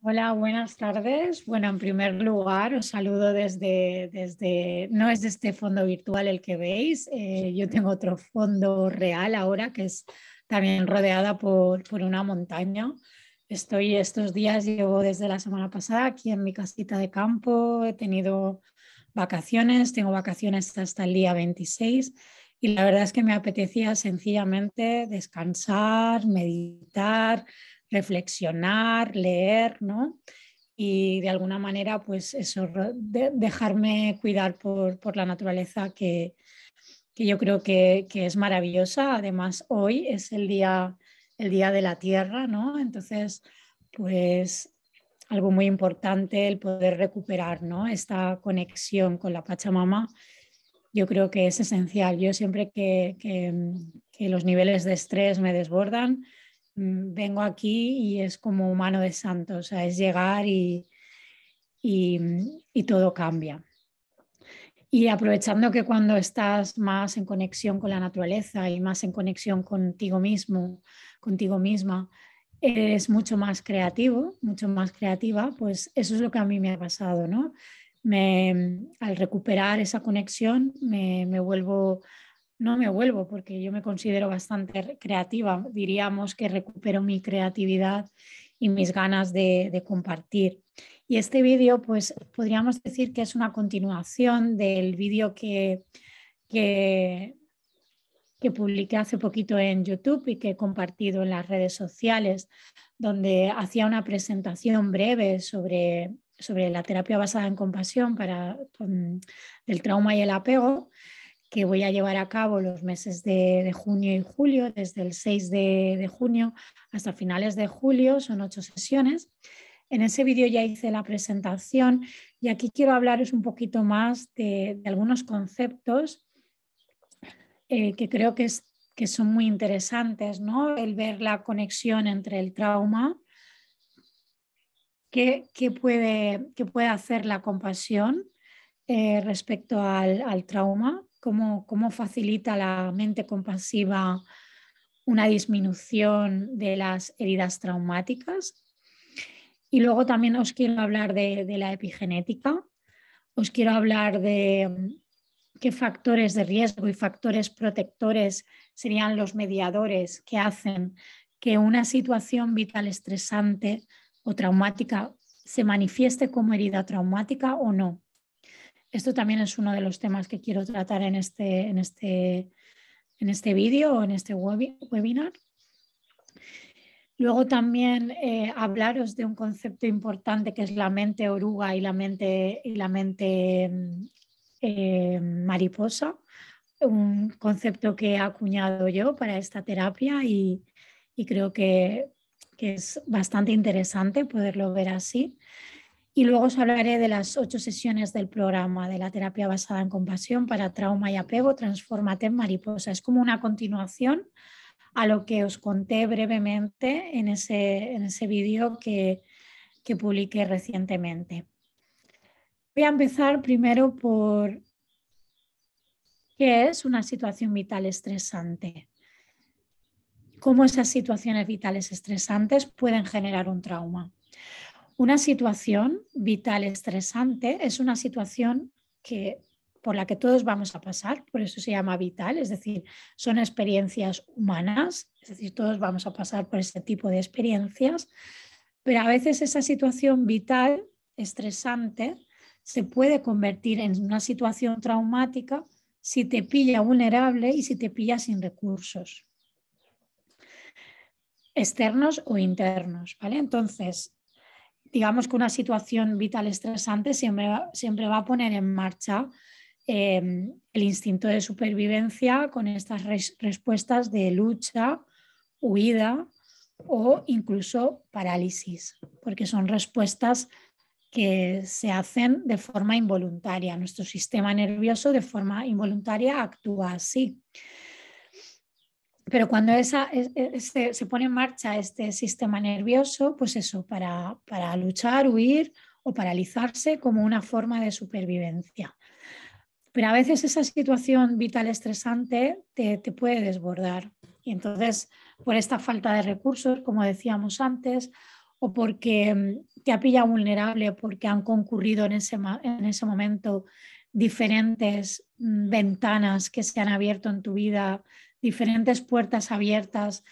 Hola, buenas tardes. Bueno, en primer lugar, os saludo no es de este fondo virtual el que veis. Yo tengo otro fondo real ahora que es también rodeada por una montaña. Estoy estos días, llevo desde la semana pasada aquí en mi casita de campo. He tenido vacaciones, tengo vacaciones hasta el día 26 y la verdad es que me apetecía sencillamente descansar, meditar, reflexionar, leer, ¿no? Y de alguna manera, pues eso, dejarme cuidar por la naturaleza que yo creo que es maravillosa. Además, hoy es el día de la Tierra, ¿no? Entonces, pues algo muy importante el poder recuperar, ¿no? Esta conexión con la Pachamama, yo creo que es esencial. Yo siempre que los niveles de estrés me desbordan, vengo aquí y es como mano de santo, o sea, es llegar y, y todo cambia. Y aprovechando que cuando estás más en conexión con la naturaleza y más en conexión contigo mismo, contigo misma, eres mucho más creativo, mucho más creativa, pues eso es lo que a mí me ha pasado, ¿no? Al recuperar esa conexión me vuelvo, no me vuelvo porque yo me considero bastante creativa, diríamos que recupero mi creatividad y mis ganas de compartir. Y este vídeo, pues podríamos decir que es una continuación del vídeo que, que publiqué hace poquito en YouTube y que he compartido en las redes sociales, donde hacía una presentación breve sobre la terapia basada en compasión del trauma y el apego, que voy a llevar a cabo los meses de junio y julio, desde el 6 de junio hasta finales de julio, son 8 sesiones. En ese vídeo ya hice la presentación y aquí quiero hablaros un poquito más de algunos conceptos que creo que son muy interesantes, ¿no? El ver la conexión entre el trauma, qué puede hacer la compasión respecto al trauma, cómo facilita la mente compasiva una disminución de las heridas traumáticas. Y luego también os quiero hablar de la epigenética, os quiero hablar de qué factores de riesgo y factores protectores serían los mediadores que hacen que una situación vital estresante o traumática se manifieste como herida traumática o no. Esto también es uno de los temas que quiero tratar en este vídeo o en este webinar. Luego también hablaros de un concepto importante que es la mente oruga y la mente mariposa, un concepto que he acuñado yo para esta terapia y creo que es bastante interesante poderlo ver así. Y luego os hablaré de las 8 sesiones del programa de la terapia basada en compasión para trauma y apego, Transfórmate en Mariposa. Es como una continuación a lo que os conté brevemente en ese vídeo que publiqué recientemente. Voy a empezar primero por qué es una situación vital estresante. Cómo esas situaciones vitales estresantes pueden generar un trauma. Una situación vital estresante es una situación por la que todos vamos a pasar, por eso se llama vital, es decir, son experiencias humanas, es decir, todos vamos a pasar por este tipo de experiencias, pero a veces esa situación vital estresante se puede convertir en una situación traumática si te pilla vulnerable y si te pilla sin recursos externos o internos, ¿vale? Entonces, digamos que una situación vital estresante siempre va a poner en marcha el instinto de supervivencia con estas respuestas de lucha, huida o incluso parálisis, porque son respuestas que se hacen de forma involuntaria. Nuestro sistema nervioso de forma involuntaria actúa así. Pero cuando se pone en marcha este sistema nervioso, pues eso, para luchar, huir o paralizarse como una forma de supervivencia. Pero a veces esa situación vital estresante te puede desbordar. Y entonces, por esta falta de recursos, como decíamos antes, o porque te ha pillado vulnerable, porque han concurrido en ese momento diferentes ventanas que se han abierto en tu vida, diferentes puertas abiertas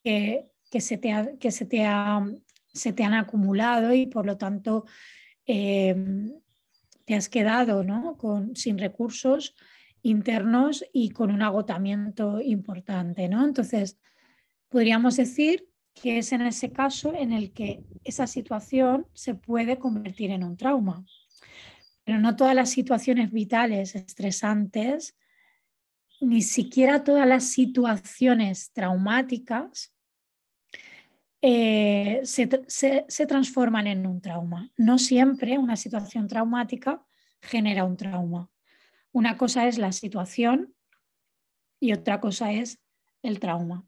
que se te han acumulado y por lo tanto te has quedado, ¿no? sin recursos internos y con un agotamiento importante, ¿no? Entonces, podríamos decir que es en ese caso en el que esa situación se puede convertir en un trauma. Pero no todas las situaciones vitales estresantes, ni siquiera todas las situaciones traumáticas se transforman en un trauma. No siempre una situación traumática genera un trauma. Una cosa es la situación y otra cosa es el trauma.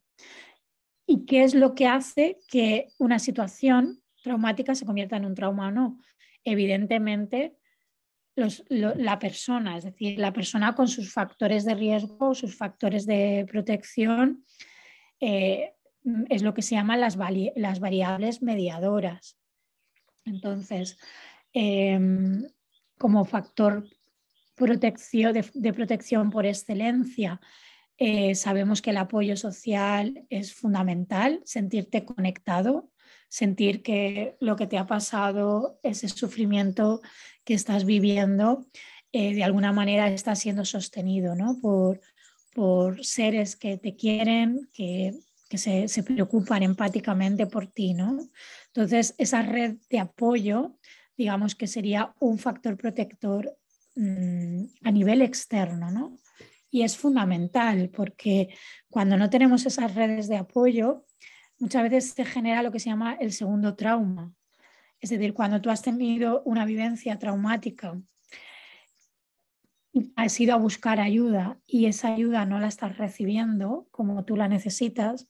¿Y qué es lo que hace que una situación traumática se convierta en un trauma o no? Evidentemente, la persona, es decir, la persona con sus factores de riesgo, sus factores de protección, es lo que se llaman las variables mediadoras. Entonces, como factor de protección por excelencia, sabemos que el apoyo social es fundamental, sentirte conectado, sentir que lo que te ha pasado, ese sufrimiento que estás viviendo, de alguna manera está siendo sostenido, ¿no? por seres que te quieren, que se preocupan empáticamente por ti, ¿no? Entonces, esa red de apoyo, digamos que sería un factor protector a nivel externo, ¿no? Y es fundamental porque cuando no tenemos esas redes de apoyo, muchas veces se genera lo que se llama el segundo trauma. Es decir, cuando tú has tenido una vivencia traumática, has ido a buscar ayuda y esa ayuda no la estás recibiendo como tú la necesitas,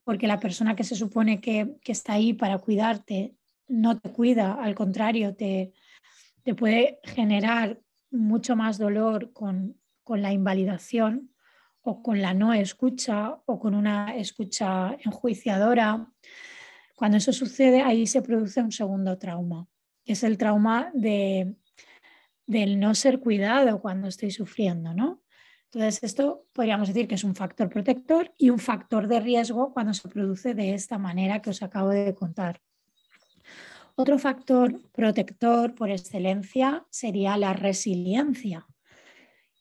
porque la persona que se supone que está ahí para cuidarte no te cuida, al contrario, te puede generar mucho más dolor con la invalidación o con la no escucha o con una escucha enjuiciadora. Cuando eso sucede, ahí se produce un segundo trauma, que es el trauma del no ser cuidado cuando estoy sufriendo, ¿no? Entonces, esto podríamos decir que es un factor protector y un factor de riesgo cuando se produce de esta manera que os acabo de contar. Otro factor protector por excelencia sería la resiliencia.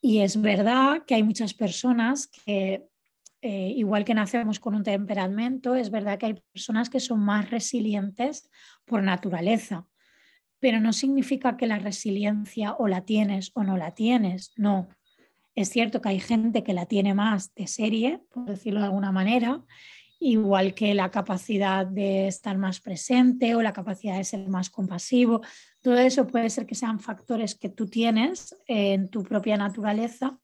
Y es verdad que hay muchas personas que, igual que nacemos con un temperamento, es verdad que hay personas que son más resilientes por naturaleza, pero no significa que la resiliencia o la tienes o no la tienes, no. Es cierto que hay gente que la tiene más de serie, por decirlo de alguna manera, igual que la capacidad de estar más presente o la capacidad de ser más compasivo. Todo eso puede ser que sean factores que tú tienes en tu propia naturaleza,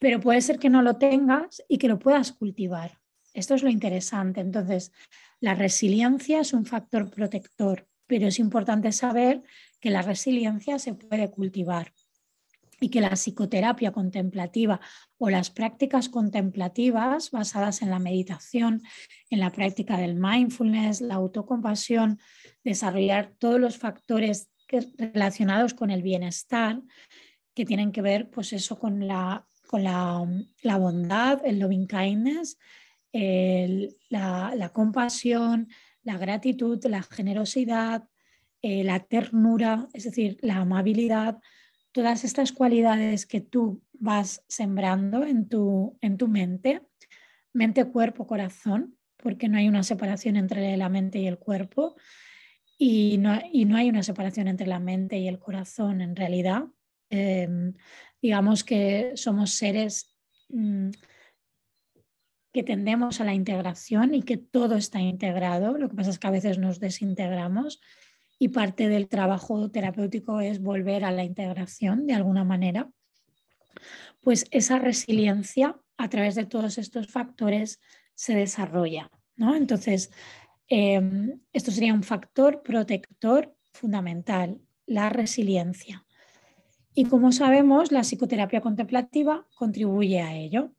pero puede ser que no lo tengas y que lo puedas cultivar. Esto es lo interesante. Entonces, la resiliencia es un factor protector, pero es importante saber que la resiliencia se puede cultivar y que la psicoterapia contemplativa o las prácticas contemplativas basadas en la meditación, en la práctica del mindfulness, la autocompasión, desarrollar todos los factores relacionados con el bienestar que tienen que ver, pues eso, con la bondad, el loving kindness, la compasión, la gratitud, la generosidad, la ternura, es decir, la amabilidad. Todas estas cualidades que tú vas sembrando en tu mente, cuerpo, corazón, porque no hay una separación entre la mente y el cuerpo y no hay una separación entre la mente y el corazón en realidad. Digamos que somos seres que tendemos a la integración y que todo está integrado. Lo que pasa es que a veces nos desintegramos. Y parte del trabajo terapéutico es volver a la integración de alguna manera. Pues esa resiliencia a través de todos estos factores se desarrolla, ¿no? Entonces, esto sería un factor protector fundamental, la resiliencia. Y como sabemos, la psicoterapia contemplativa contribuye a ello.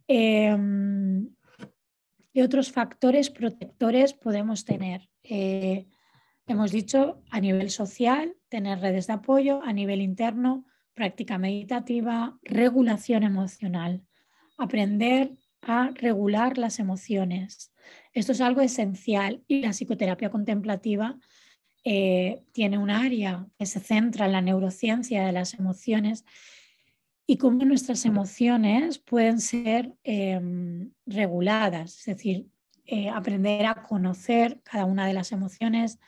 ¿Qué ¿Qué otros factores protectores podemos tener? Hemos dicho a nivel social, tener redes de apoyo, a nivel interno, práctica meditativa, regulación emocional, aprender a regular las emociones. Esto es algo esencial y la psicoterapia contemplativa tiene un área que se centra en la neurociencia de las emociones y cómo nuestras emociones pueden ser reguladas, es decir, aprender a conocer cada una de las emociones,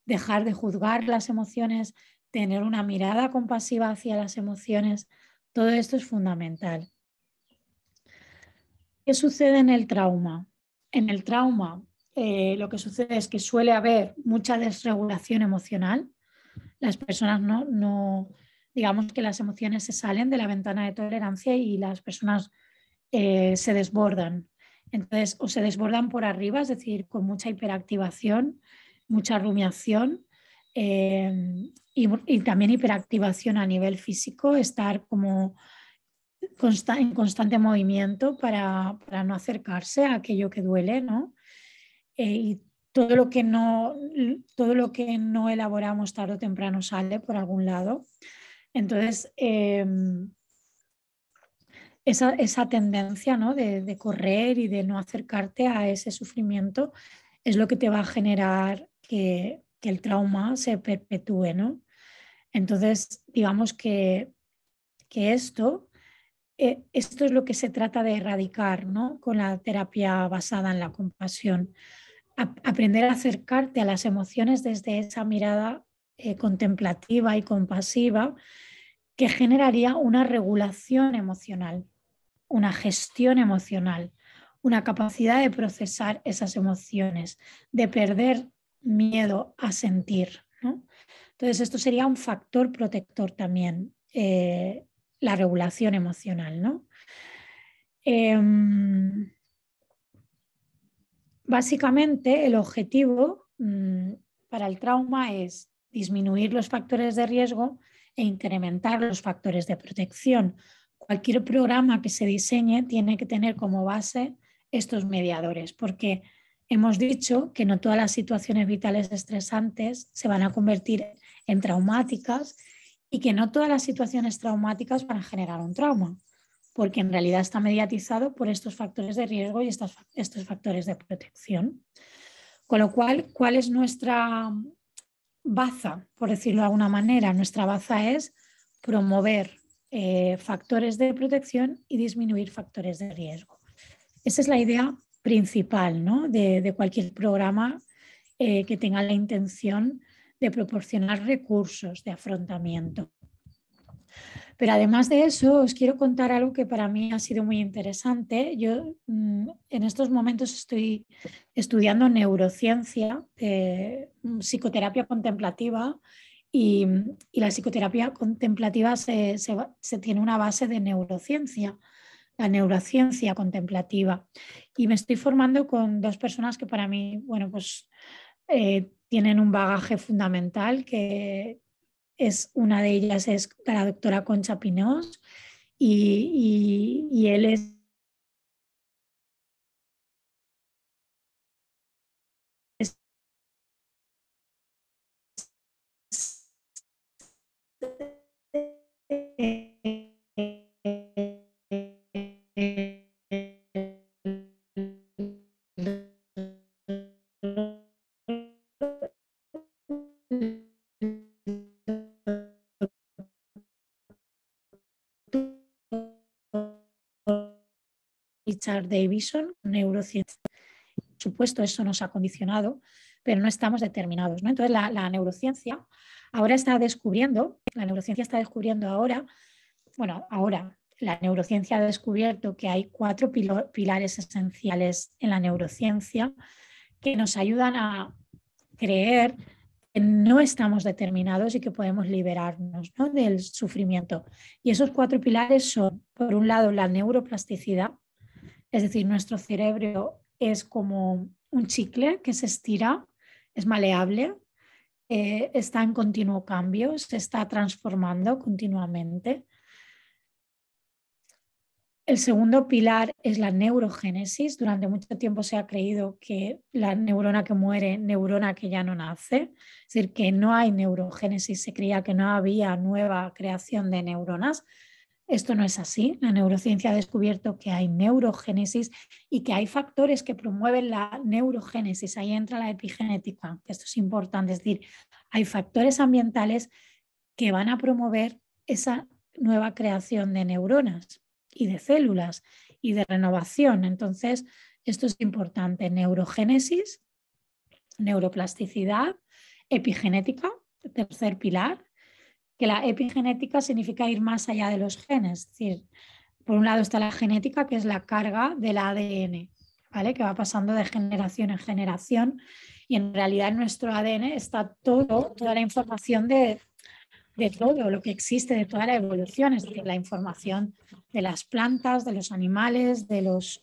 dejar de juzgar las emociones, tener una mirada compasiva hacia las emociones. Todo esto es fundamental. ¿Qué sucede en el trauma? En el trauma lo que sucede es que suele haber mucha desregulación emocional. Las personas digamos que las emociones se salen de la ventana de tolerancia y las personas se desbordan. Entonces, o se desbordan por arriba, es decir, con mucha hiperactivación, mucha rumiación y también hiperactivación a nivel físico, estar como en constante movimiento para no acercarse a aquello que duele, ¿no? Y todo lo que no elaboramos tarde o temprano sale por algún lado. Entonces, esa tendencia, ¿no? de correr y de no acercarte a ese sufrimiento es lo que te va a generar que el trauma se perpetúe, ¿no? Entonces, digamos que esto es lo que se trata de erradicar, ¿no? Con la terapia basada en la compasión. Aprender a acercarte a las emociones desde esa mirada contemplativa y compasiva que generaría una regulación emocional, una gestión emocional, una capacidad de procesar esas emociones, de perder miedo a sentir, ¿no? Entonces, esto sería un factor protector también, la regulación emocional, ¿no? Básicamente, el objetivo para el trauma es disminuir los factores de riesgo e incrementar los factores de protección. Cualquier programa que se diseñe tiene que tener como base estos mediadores, porque hemos dicho que no todas las situaciones vitales estresantes se van a convertir en traumáticas y que no todas las situaciones traumáticas van a generar un trauma, porque en realidad está mediatizado por estos factores de riesgo y estos factores de protección. Con lo cual, ¿cuál es nuestra baza, por decirlo de alguna manera? Nuestra baza es promover factores de protección y disminuir factores de riesgo. Esa es la idea principal, ¿no? de cualquier programa que tenga la intención de proporcionar recursos de afrontamiento. Pero además de eso, os quiero contar algo que para mí ha sido muy interesante. Yo en estos momentos estoy estudiando neurociencia, psicoterapia contemplativa y la psicoterapia contemplativa se tiene una base de neurociencia, la neurociencia contemplativa. Y me estoy formando con dos personas que para mí, bueno, pues tienen un bagaje fundamental una de ellas es la doctora Concha Pinós y él es Richard Davidson, neurociencia. Por supuesto, eso nos ha condicionado, pero no estamos determinados, ¿no? Entonces, la neurociencia ahora está descubriendo, la neurociencia ha descubierto que hay 4 pilares esenciales en la neurociencia que nos ayudan a creer que no estamos determinados y que podemos liberarnos, ¿no? del sufrimiento. Y esos 4 pilares son, por un lado, la neuroplasticidad, es decir, nuestro cerebro es como un chicle que se estira, es maleable, está en continuo cambio, se está transformando continuamente. El segundo pilar es la neurogénesis. Durante mucho tiempo se ha creído que la neurona que muere, neurona que ya no nace, es decir, que no hay neurogénesis, se creía que no había nueva creación de neuronas. Esto no es así. La neurociencia ha descubierto que hay neurogénesis y que hay factores que promueven la neurogénesis. Ahí entra la epigenética, que esto es importante, es decir, hay factores ambientales que van a promover esa nueva creación de neuronas y de células y de renovación. Entonces, esto es importante. Neurogénesis, neuroplasticidad, epigenética, tercer pilar, que la epigenética significa ir más allá de los genes. Es decir, por un lado está la genética, que es la carga del ADN, ¿vale? Que va pasando de generación en generación, y en realidad en nuestro ADN está toda la información de todo lo que existe, de toda la evolución, es decir, la información de las plantas, de los animales, de los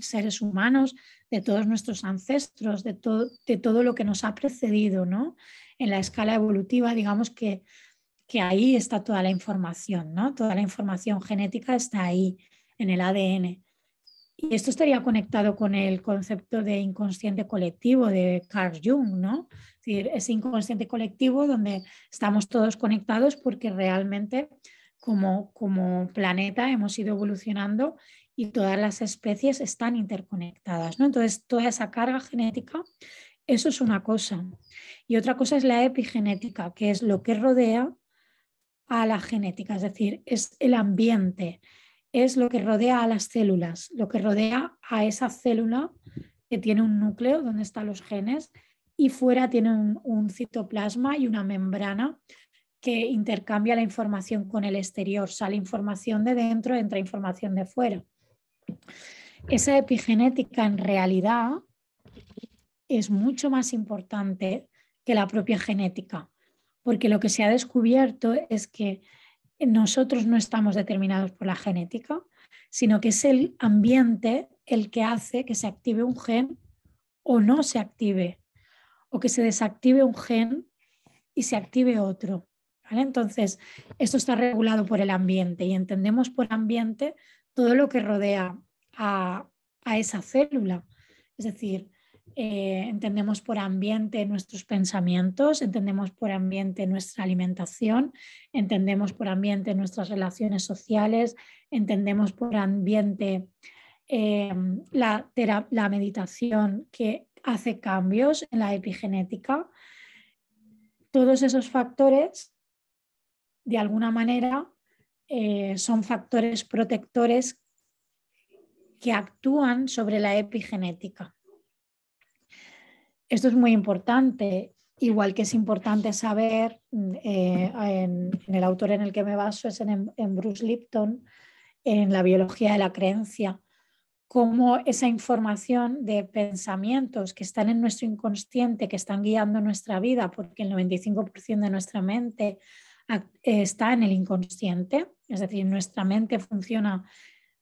seres humanos, de todos nuestros ancestros, de todo lo que nos ha precedido, ¿no? En la escala evolutiva, digamos que ahí está toda la información, ¿no? Toda la información genética está ahí, en el ADN. Y esto estaría conectado con el concepto de inconsciente colectivo de Carl Jung, ¿no? Es decir, ese inconsciente colectivo donde estamos todos conectados porque realmente como planeta hemos ido evolucionando y todas las especies están interconectadas, ¿no? Entonces, toda esa carga genética, eso es una cosa. Y otra cosa es la epigenética, que es lo que rodea a la genética, es decir, es el ambiente, es lo que rodea a las células, lo que rodea a esa célula que tiene un núcleo donde están los genes y fuera tiene un citoplasma y una membrana que intercambia la información con el exterior. Sale información de dentro, entra información de fuera. Esa epigenética en realidad es mucho más importante que la propia genética, porque lo que se ha descubierto es que nosotros no estamos determinados por la genética, sino que es el ambiente el que hace que se active un gen o no se active, o que se desactive un gen y se active otro, ¿vale? Entonces, esto está regulado por el ambiente y entendemos por ambiente todo lo que rodea a esa célula. Es decir, entendemos por ambiente nuestros pensamientos, entendemos por ambiente nuestra alimentación, entendemos por ambiente nuestras relaciones sociales, entendemos por ambiente la meditación que hace cambios en la epigenética. Todos esos factores, de alguna manera, son factores protectores que actúan sobre la epigenética. Esto es muy importante, igual que es importante saber, en el autor en el que me baso es en Bruce Lipton, en la biología de la creencia, cómo esa información de pensamientos que están en nuestro inconsciente, que están guiando nuestra vida, porque el 95% de nuestra mente está en el inconsciente, es decir, nuestra mente funciona,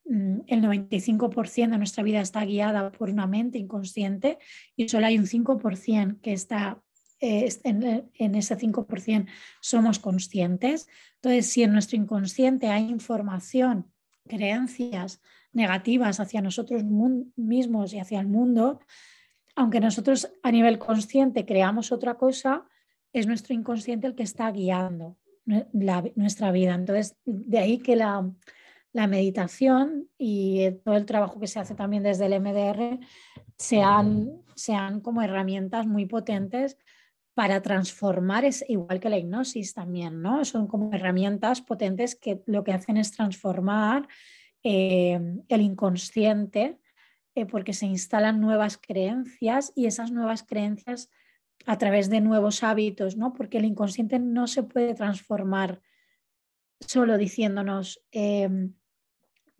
el 95% de nuestra vida está guiada por una mente inconsciente y solo hay un 5% que está en ese 5% somos conscientes. Entonces, si en nuestro inconsciente hay información, creencias negativas hacia nosotros mismos y hacia el mundo, aunque nosotros a nivel consciente creamos otra cosa, es nuestro inconsciente el que está guiando nuestra vida. Entonces, de ahí que la meditación y todo el trabajo que se hace también desde el MDR sean como herramientas muy potentes para transformar, es igual que la hipnosis también, ¿no? Son como herramientas potentes que lo que hacen es transformar el inconsciente, porque se instalan nuevas creencias y esas nuevas creencias a través de nuevos hábitos, ¿no? Porque el inconsciente no se puede transformar solo diciéndonos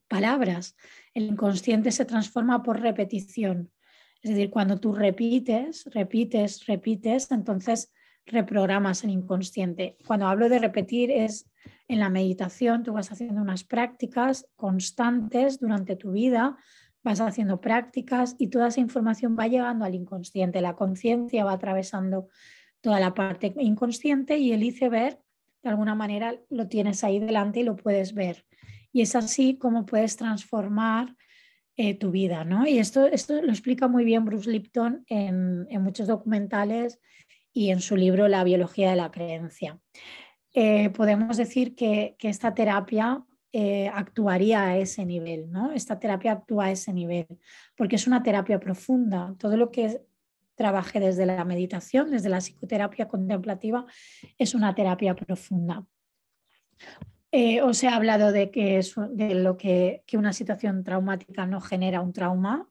palabras. El inconsciente se transforma por repetición. Es decir, cuando tú repites, entonces reprogramas el inconsciente. Cuando hablo de repetir es en la meditación, tú vas haciendo unas prácticas constantes durante tu vida, vas haciendo prácticas y toda esa información va llegando al inconsciente. La conciencia va atravesando toda la parte inconsciente y el iceberg, de alguna manera, lo tienes ahí delante y lo puedes ver. y es así como puedes transformar tu vida, ¿no? Y esto lo explica muy bien Bruce Lipton en muchos documentales y en su libro La biología de la creencia. Podemos decir que esta terapia actuaría a ese nivel, ¿no? Esta terapia actúa a ese nivel, porque es una terapia profunda. Todo lo que trabaje desde la meditación, desde la psicoterapia contemplativa, es una terapia profunda. Os he hablado de que una situación traumática no genera un trauma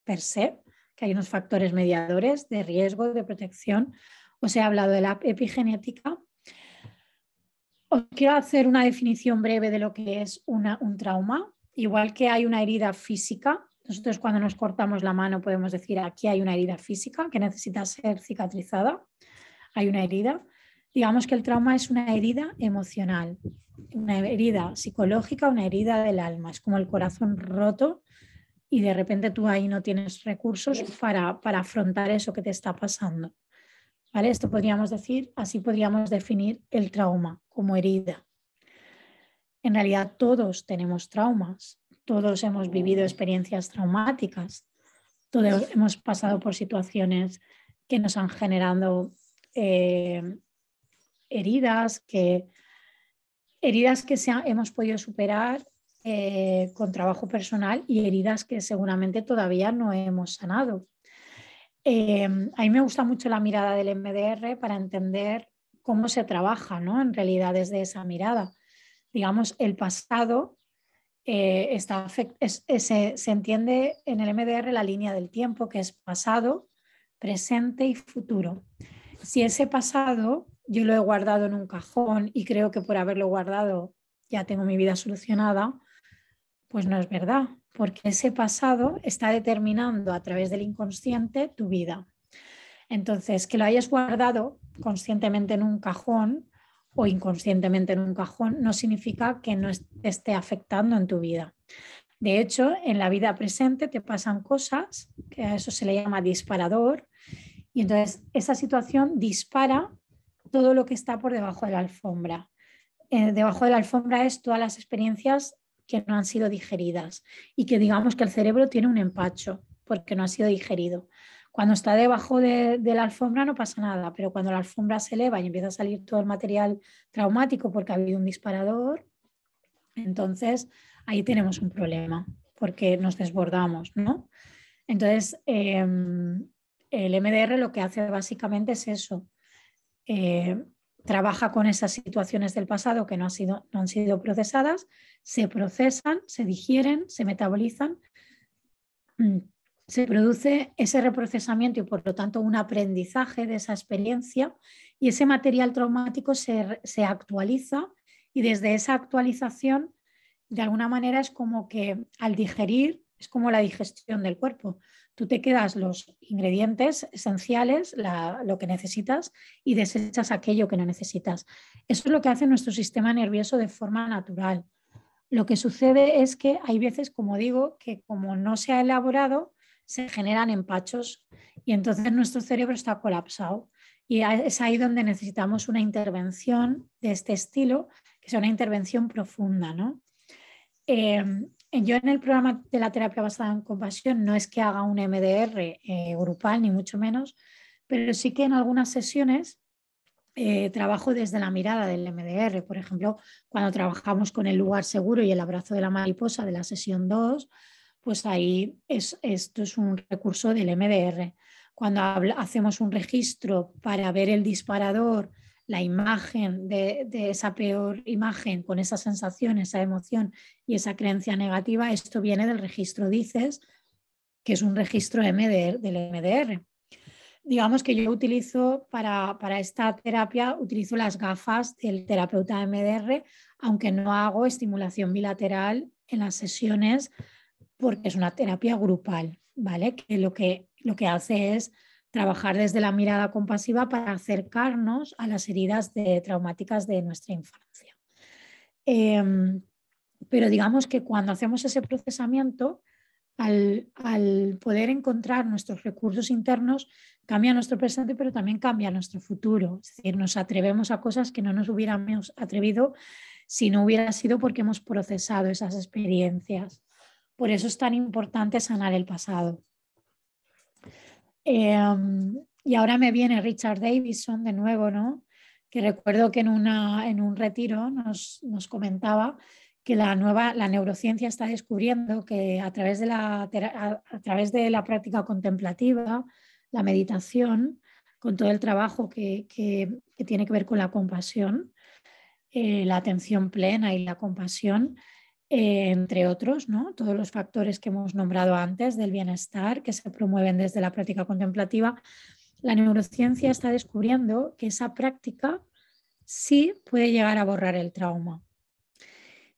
per se, que hay unos factores mediadores de riesgo, de protección. Os he hablado de la epigenética. Os quiero hacer una definición breve de lo que es un trauma. Igual que hay una herida física, nosotros cuando nos cortamos la mano podemos decir aquí hay una herida física que necesita ser cicatrizada. Hay una herida. Digamos que el trauma es una herida emocional, una herida psicológica, una herida del alma. Es como el corazón roto y de repente tú ahí no tienes recursos para afrontar eso que te está pasando. ¿Vale? Esto podríamos decir, así podríamos definir el trauma como herida. En realidad todos tenemos traumas, todos hemos vivido experiencias traumáticas, todos hemos pasado por situaciones que nos han generado heridas que hemos podido superar con trabajo personal y heridas que seguramente todavía no hemos sanado. A mí me gusta mucho la mirada del MDR para entender cómo se trabaja, ¿no? En realidad desde esa mirada. Digamos, el pasado se entiende en el MDR la línea del tiempo, que es pasado, presente y futuro. Si ese pasado yo lo he guardado en un cajón y creo que por haberlo guardado ya tengo mi vida solucionada, pues no es verdad, porque ese pasado está determinando a través del inconsciente tu vida. Entonces, que lo hayas guardado conscientemente en un cajón o inconscientemente en un cajón no significa que no te esté afectando en tu vida. De hecho, en la vida presente te pasan cosas, que a eso se le llama disparador, y entonces esa situación dispara todo lo que está por debajo de la alfombra. Debajo de la alfombra es todas las experiencias que no han sido digeridas y que digamos que el cerebro tiene un empacho porque no ha sido digerido. Cuando está debajo de la alfombra no pasa nada, pero cuando la alfombra se eleva y empieza a salir todo el material traumático porque ha habido un disparador, entonces ahí tenemos un problema porque nos desbordamos, ¿no? Entonces, el MDR lo que hace básicamente es eso. Trabaja con esas situaciones del pasado que no han sido procesadas, se procesan, se digieren, se metabolizan, se produce ese reprocesamiento y por lo tanto un aprendizaje de esa experiencia y ese material traumático se actualiza y desde esa actualización de alguna manera es como que al digerir es como la digestión del cuerpo. Tú te quedas los ingredientes esenciales, lo que necesitas y desechas aquello que no necesitas. Eso es lo que hace nuestro sistema nervioso de forma natural. Lo que sucede es que hay veces, como digo, que como no se ha elaborado, se generan empachos y entonces nuestro cerebro está colapsado. Y es ahí donde necesitamos una intervención de este estilo, que sea una intervención profunda, ¿no? Yo en el programa de la terapia basada en compasión no es que haga un MDR grupal, ni mucho menos, pero sí que en algunas sesiones trabajo desde la mirada del MDR. Por ejemplo, cuando trabajamos con el lugar seguro y el abrazo de la mariposa de la sesión 2, pues ahí esto es un recurso del MDR. Cuando hacemos un registro para ver el disparador, la imagen de esa peor imagen con esa sensación, esa emoción y esa creencia negativa, esto viene del registro DICES, que es un registro del MDR. Digamos que yo utilizo para esta terapia, utilizo las gafas del terapeuta MDR, aunque no hago estimulación bilateral en las sesiones porque es una terapia grupal, ¿vale? Que lo que hace es trabajar desde la mirada compasiva para acercarnos a las heridas traumáticas de nuestra infancia. Pero digamos que cuando hacemos ese procesamiento, al poder encontrar nuestros recursos internos, cambia nuestro presente, pero también cambia nuestro futuro. Es decir, nos atrevemos a cosas que no nos hubiéramos atrevido si no hubiera sido porque hemos procesado esas experiencias. Por eso es tan importante sanar el pasado. Y ahora me viene Richard Davidson de nuevo, ¿no? Que recuerdo que en un retiro nos comentaba que la neurociencia está descubriendo que a través de la práctica contemplativa, la meditación, con todo el trabajo que tiene que ver con la compasión, la atención plena y la compasión, entre otros, ¿no? Todos los factores que hemos nombrado antes del bienestar que se promueven desde la práctica contemplativa, la neurociencia está descubriendo que esa práctica sí puede llegar a borrar el trauma.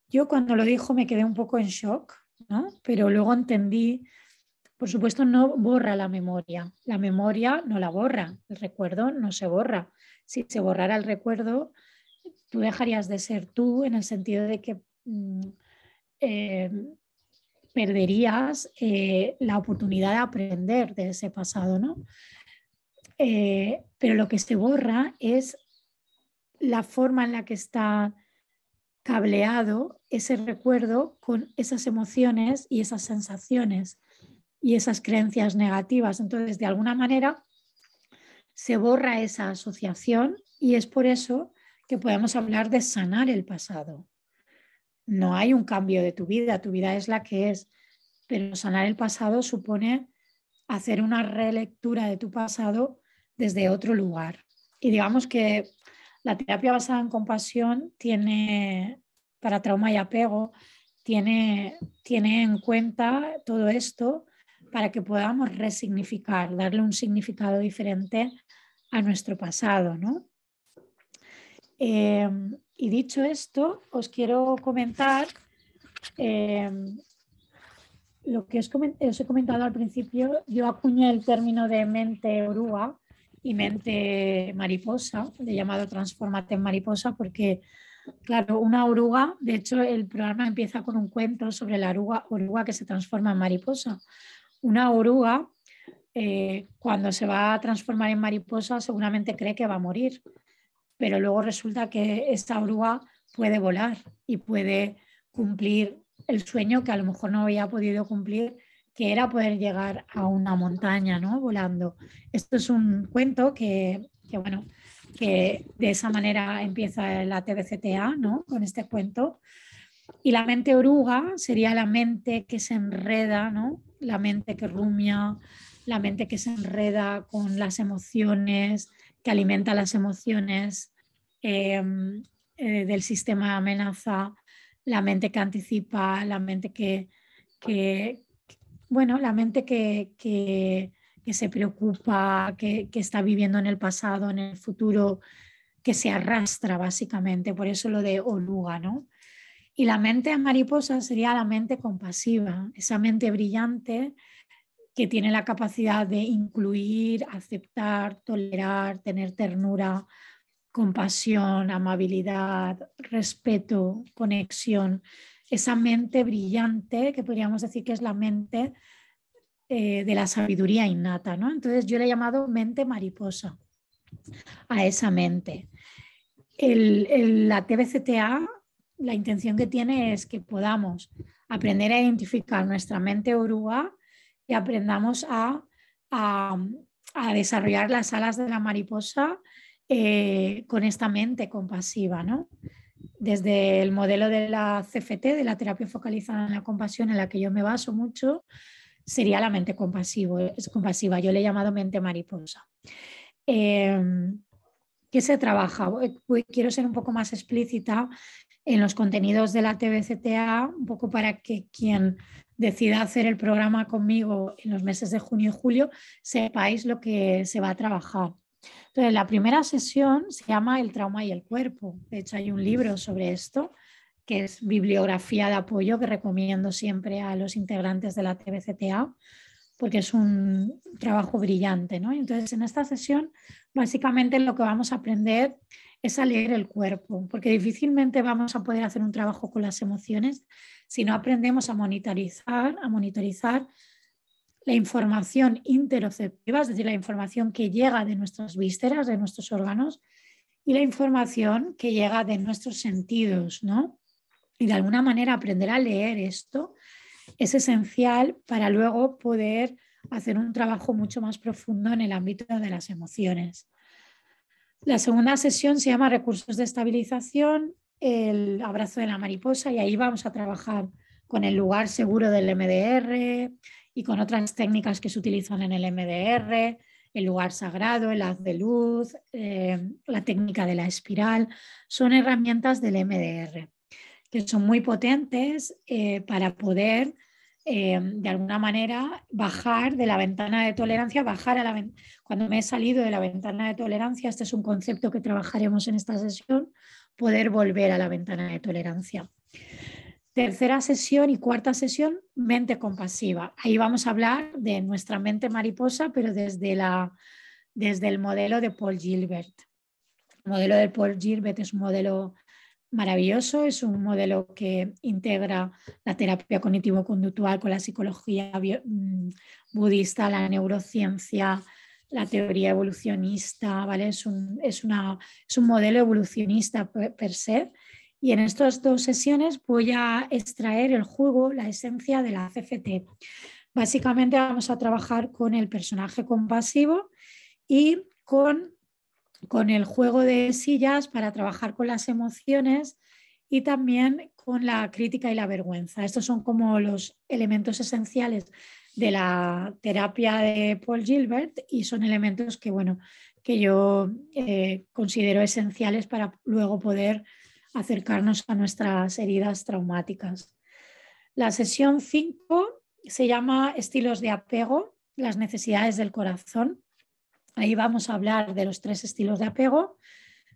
Yo cuando lo dijo me quedé un poco en shock, ¿no? Pero luego entendí, por supuesto no borra la memoria no la borra, el recuerdo no se borra. Si se borrara el recuerdo, tú dejarías de ser tú en el sentido de que perderías la oportunidad de aprender de ese pasado, ¿no? Pero lo que se borra es la forma en la que está cableado ese recuerdo con esas emociones y esas sensaciones y esas creencias negativas. Entonces, de alguna manera, se borra esa asociación y es por eso que podemos hablar de sanar el pasado. No hay un cambio de tu vida es la que es, pero sanar el pasado supone hacer una relectura de tu pasado desde otro lugar. Y digamos que la terapia basada en compasión tiene, para trauma y apego, tiene en cuenta todo esto para que podamos resignificar, darle un significado diferente a nuestro pasado, ¿no? Y dicho esto, os quiero comentar lo que os he comentado al principio. Yo acuñé el término de mente oruga y mente mariposa, de llamado Transfórmate en mariposa, porque, claro, una oruga, de hecho el programa empieza con un cuento sobre la oruga que se transforma en mariposa. Una oruga, cuando se va a transformar en mariposa, seguramente cree que va a morir, pero luego resulta que esta oruga puede volar y puede cumplir el sueño que a lo mejor no había podido cumplir, que era poder llegar a una montaña, ¿no? Volando. Esto es un cuento que de esa manera empieza la TBCTA, ¿no? Con este cuento. Y la mente oruga sería la mente que se enreda, ¿no? La mente que rumia, la mente que se enreda con las emociones, que alimenta las emociones del sistema de amenaza, la mente que anticipa, la mente la mente que se preocupa, que está viviendo en el pasado, en el futuro, que se arrastra básicamente, por eso lo de oruga, ¿no? Y la mente mariposa sería la mente compasiva, esa mente brillante que tiene la capacidad de incluir, aceptar, tolerar, tener ternura, compasión, amabilidad, respeto, conexión. Esa mente brillante que podríamos decir que es la mente de la sabiduría innata, ¿no? Entonces yo le he llamado mente mariposa a esa mente. La TBCTA, la intención que tiene es que podamos aprender a identificar nuestra mente oruga y aprendamos a desarrollar las alas de la mariposa con esta mente compasiva, ¿no? Desde el modelo de la CFT, de la terapia focalizada en la compasión, en la que yo me baso mucho, sería la mente compasiva. Yo le he llamado mente mariposa. ¿Qué se trabaja? Quiero ser un poco más explícita en los contenidos de la TBCTA, un poco para que quien decida hacer el programa conmigo en los meses de junio y julio sepáis lo que se va a trabajar. Entonces, la primera sesión se llama El trauma y el cuerpo. De hecho, hay un libro sobre esto, que es bibliografía de apoyo que recomiendo siempre a los integrantes de la TBCTA, porque es un trabajo brillante, ¿no? Entonces, en esta sesión, básicamente lo que vamos a aprender es a leer el cuerpo, porque difícilmente vamos a poder hacer un trabajo con las emociones si no aprendemos a monitorizar la información interoceptiva, es decir, la información que llega de nuestras vísceras, de nuestros órganos, y la información que llega de nuestros sentidos, ¿no? Y de alguna manera aprender a leer esto es esencial para luego poder hacer un trabajo mucho más profundo en el ámbito de las emociones. La segunda sesión se llama Recursos de Estabilización, el abrazo de la mariposa, y ahí vamos a trabajar con el lugar seguro del MDR y con otras técnicas que se utilizan en el MDR, el lugar sagrado, el haz de luz, la técnica de la espiral. Son herramientas del MDR que son muy potentes para poder de alguna manera bajar de la ventana de tolerancia, cuando me he salido de la ventana de tolerancia, este es un concepto que trabajaremos en esta sesión, poder volver a la ventana de tolerancia. Tercera sesión y cuarta sesión, mente compasiva. Ahí vamos a hablar de nuestra mente mariposa, pero desde el modelo de Paul Gilbert. El modelo de Paul Gilbert es un modelo maravilloso, es un modelo que integra la terapia cognitivo-conductual con la psicología budista, la neurociencia, la teoría evolucionista, ¿vale? Es un modelo evolucionista per se. Y en estas dos sesiones voy a extraer el jugo, la esencia de la CFT. Básicamente vamos a trabajar con el personaje compasivo y con el juego de sillas para trabajar con las emociones y también con la crítica y la vergüenza. Estos son como los elementos esenciales de la terapia de Paul Gilbert y son elementos que yo considero esenciales para luego poder acercarnos a nuestras heridas traumáticas. La sesión 5 se llama Estilos de apego, las necesidades del corazón. Ahí vamos a hablar de los 3 estilos de apego,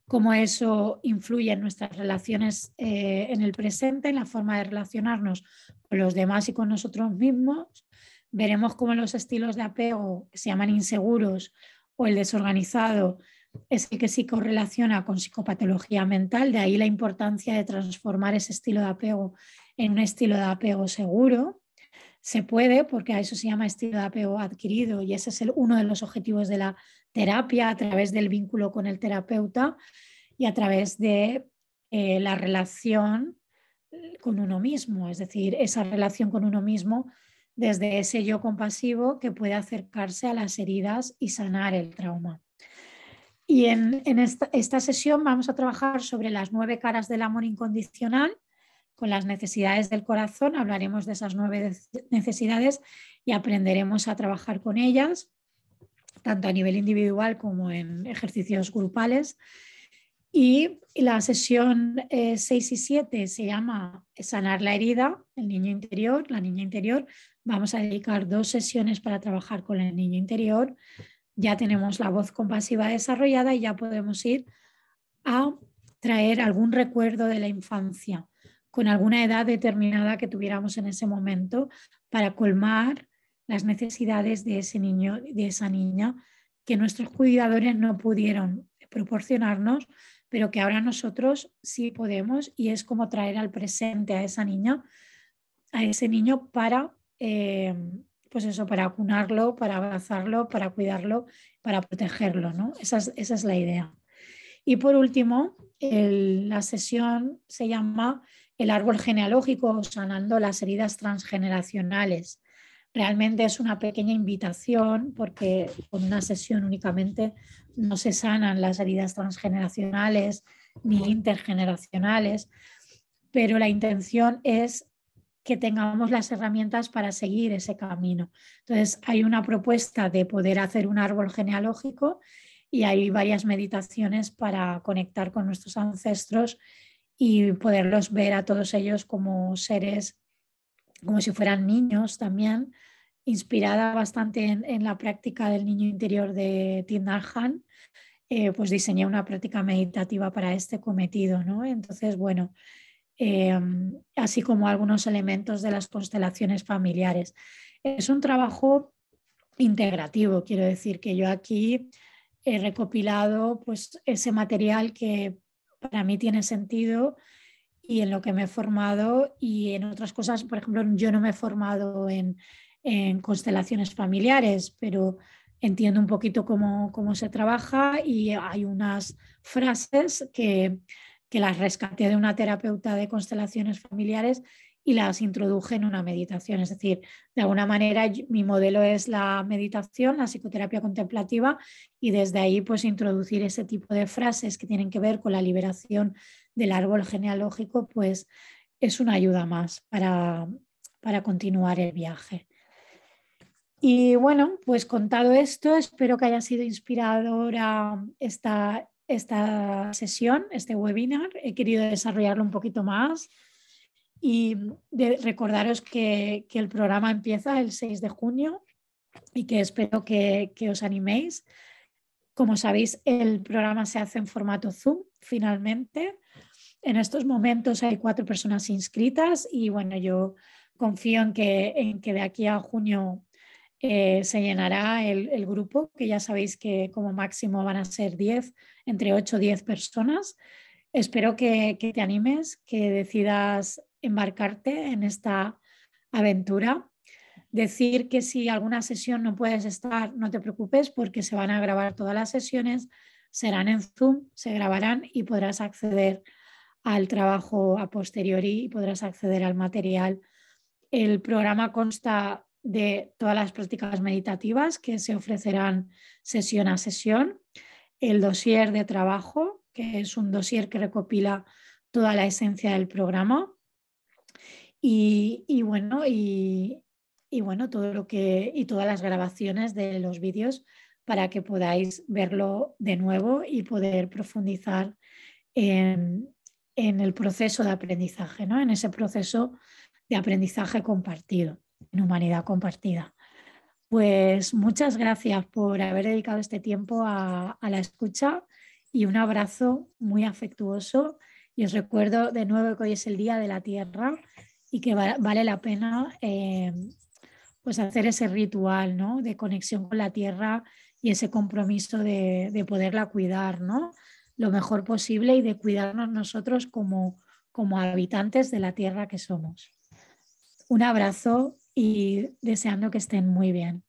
cómo eso influye en nuestras relaciones en el presente, en la forma de relacionarnos con los demás y con nosotros mismos. Veremos cómo los estilos de apego que se llaman inseguros o el desorganizado es el que sí correlaciona con psicopatología mental, de ahí la importancia de transformar ese estilo de apego en un estilo de apego seguro. Se puede, porque a eso se llama estilo de apego adquirido y ese es uno de los objetivos de la terapia a través del vínculo con el terapeuta y a través de la relación con uno mismo, es decir, esa relación con uno mismo desde ese yo compasivo que puede acercarse a las heridas y sanar el trauma. Y en esta sesión vamos a trabajar sobre las 9 caras del amor incondicional, con las necesidades del corazón, hablaremos de esas 9 necesidades y aprenderemos a trabajar con ellas, tanto a nivel individual como en ejercicios grupales. Y la sesión 6 y 7 se llama Sanar la herida, el niño interior, la niña interior. Vamos a dedicar 2 sesiones para trabajar con el niño interior. Ya tenemos la voz compasiva desarrollada y ya podemos ir a traer algún recuerdo de la infancia con alguna edad determinada que tuviéramos en ese momento para colmar las necesidades de ese niño, de esa niña que nuestros cuidadores no pudieron proporcionarnos, pero que ahora nosotros sí podemos y es como traer al presente a esa niña, a ese niño para pues eso, para acunarlo, para abrazarlo, para cuidarlo, para protegerlo, ¿no? Esa es la idea. Y por último, la sesión se llama El árbol genealógico, sanando las heridas transgeneracionales. Realmente es una pequeña invitación porque con una sesión únicamente no se sanan las heridas transgeneracionales ni intergeneracionales, pero la intención es que tengamos las herramientas para seguir ese camino. Entonces, hay una propuesta de poder hacer un árbol genealógico y hay varias meditaciones para conectar con nuestros ancestros y poderlos ver a todos ellos como seres, como si fueran niños también, inspirada bastante en la práctica del niño interior de Thich Nhat Hanh, pues diseñé una práctica meditativa para este cometido, ¿no? Entonces, bueno, así como algunos elementos de las constelaciones familiares. Es un trabajo integrativo, quiero decir que yo aquí he recopilado pues, ese material que para mí tiene sentido y en lo que me he formado y en otras cosas, por ejemplo, yo no me he formado en constelaciones familiares, pero entiendo un poquito cómo se trabaja y hay unas frases que las rescaté de una terapeuta de constelaciones familiares y las introduje en una meditación. Es decir, de alguna manera mi modelo es la meditación, la psicoterapia contemplativa, y desde ahí pues introducir ese tipo de frases que tienen que ver con la liberación del árbol genealógico, pues es una ayuda más para continuar el viaje. Y bueno, pues contado esto, espero que haya sido inspiradora esta sesión, este webinar. He querido desarrollarlo un poquito más y recordaros que el programa empieza el 6 de junio y que espero que os animéis. Como sabéis, el programa se hace en formato Zoom finalmente. En estos momentos hay 4 personas inscritas y bueno, yo confío en que de aquí a junio se llenará el grupo, que ya sabéis que como máximo van a ser 10, entre 8 y 10 personas. Espero que te animes, que decidas embarcarte en esta aventura. Decir que si alguna sesión no puedes estar, no te preocupes porque se van a grabar todas las sesiones, serán en Zoom, se grabarán y podrás acceder al trabajo a posteriori y podrás acceder al material. El programa consta de todas las prácticas meditativas que se ofrecerán sesión a sesión, el dossier de trabajo, que es un dossier que recopila toda la esencia del programa, y bueno, todo lo que y todas las grabaciones de los vídeos para que podáis verlo de nuevo y poder profundizar en el proceso de aprendizaje, ¿no? En ese proceso de aprendizaje compartido, en humanidad compartida. Pues muchas gracias por haber dedicado este tiempo a la escucha y un abrazo muy afectuoso. Y os recuerdo de nuevo que hoy es el Día de la Tierra y que vale la pena pues hacer ese ritual, ¿no? De conexión con la Tierra y ese compromiso de poderla cuidar, ¿no? Lo mejor posible y de cuidarnos nosotros como habitantes de la Tierra que somos. Un abrazo y deseando que estén muy bien.